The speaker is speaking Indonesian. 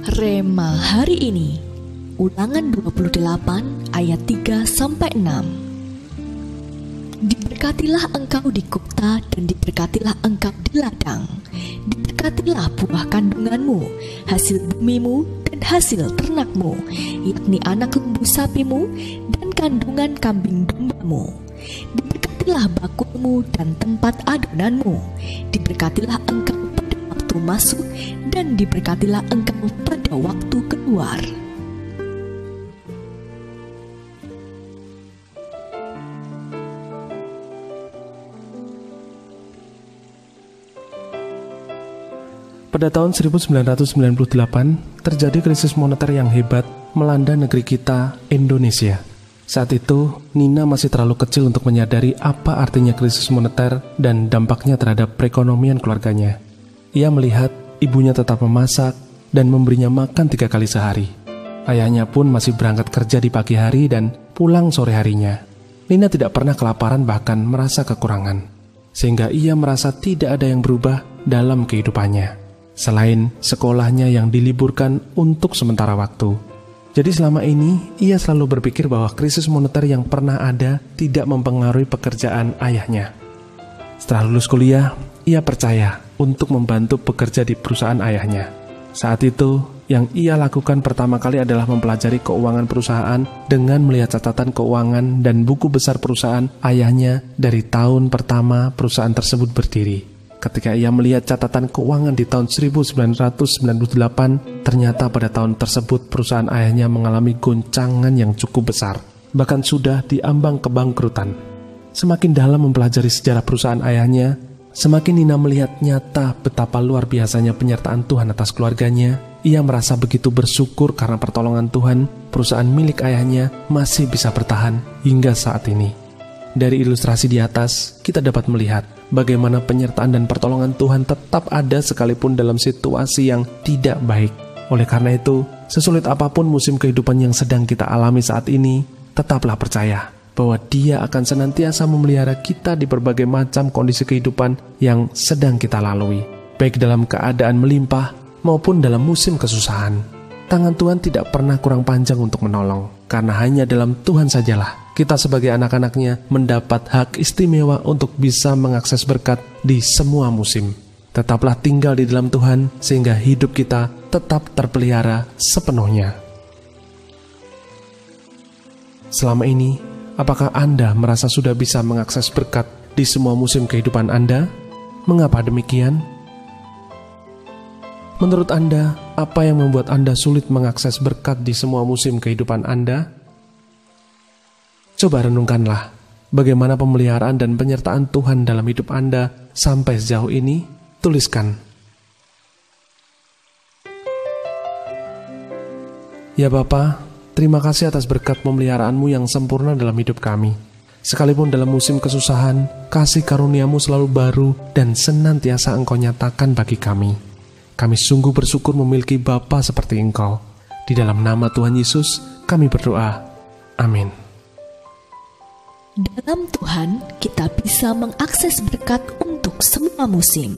Rema hari ini, Ulangan 28 ayat 3-6. Diberkatilah engkau di kota dan diberkatilah engkau di ladang. Diberkatilah buah kandunganmu, hasil bumimu dan hasil ternakmu, yakni anak lembu sapimu dan kandungan kambing dombamu. Diberkatilah bakulmu dan tempat adonanmu. Diberkatilah engkau pada waktu masuk dan diberkatilah engkau pada waktu keluar. Pada tahun 1998, terjadi krisis moneter yang hebat melanda negeri kita, Indonesia. Saat itu, Nina masih terlalu kecil untuk menyadari apa artinya krisis moneter dan dampaknya terhadap perekonomian keluarganya. Ia melihat ibunya tetap memasak dan memberinya makan 3 kali sehari. Ayahnya pun masih berangkat kerja di pagi hari dan pulang sore harinya. Nina tidak pernah kelaparan bahkan merasa kekurangan, sehingga ia merasa tidak ada yang berubah dalam kehidupannya, selain sekolahnya yang diliburkan untuk sementara waktu. Jadi selama ini, ia selalu berpikir bahwa krisis moneter yang pernah ada tidak mempengaruhi pekerjaan ayahnya. Setelah lulus kuliah, ia percaya untuk membantu bekerja di perusahaan ayahnya. Saat itu, yang ia lakukan pertama kali adalah mempelajari keuangan perusahaan dengan melihat catatan keuangan dan buku besar perusahaan ayahnya dari tahun pertama perusahaan tersebut berdiri. Ketika ia melihat catatan keuangan di tahun 1998, ternyata pada tahun tersebut perusahaan ayahnya mengalami goncangan yang cukup besar, bahkan sudah diambang kebangkrutan. Semakin dalam mempelajari sejarah perusahaan ayahnya, semakin Nina melihat nyata betapa luar biasanya penyertaan Tuhan atas keluarganya. Ia merasa begitu bersyukur karena pertolongan Tuhan, perusahaan milik ayahnya masih bisa bertahan hingga saat ini. Dari ilustrasi di atas, kita dapat melihat bagaimana penyertaan dan pertolongan Tuhan tetap ada sekalipun dalam situasi yang tidak baik. Oleh karena itu, sesulit apapun musim kehidupan yang sedang kita alami saat ini, tetaplah percaya bahwa Dia akan senantiasa memelihara kita di berbagai macam kondisi kehidupan yang sedang kita lalui, baik dalam keadaan melimpah maupun dalam musim kesusahan. Tangan Tuhan tidak pernah kurang panjang untuk menolong, karena hanya dalam Tuhan sajalah kita sebagai anak-anaknya mendapat hak istimewa untuk bisa mengakses berkat di semua musim. Tetaplah tinggal di dalam Tuhan sehingga hidup kita tetap terpelihara sepenuhnya. Selama ini, apakah Anda merasa sudah bisa mengakses berkat di semua musim kehidupan Anda? Mengapa demikian? Menurut Anda, apa yang membuat Anda sulit mengakses berkat di semua musim kehidupan Anda? Coba renungkanlah, bagaimana pemeliharaan dan penyertaan Tuhan dalam hidup Anda sampai sejauh ini? Tuliskan. Ya Bapa, terima kasih atas berkat pemeliharaanmu yang sempurna dalam hidup kami. Sekalipun dalam musim kesusahan, kasih karuniamu selalu baru dan senantiasa Engkau nyatakan bagi kami. Kami sungguh bersyukur memiliki Bapa seperti Engkau. Di dalam nama Tuhan Yesus, kami berdoa. Amin. Dalam Tuhan, kita bisa mengakses berkat untuk semua musim.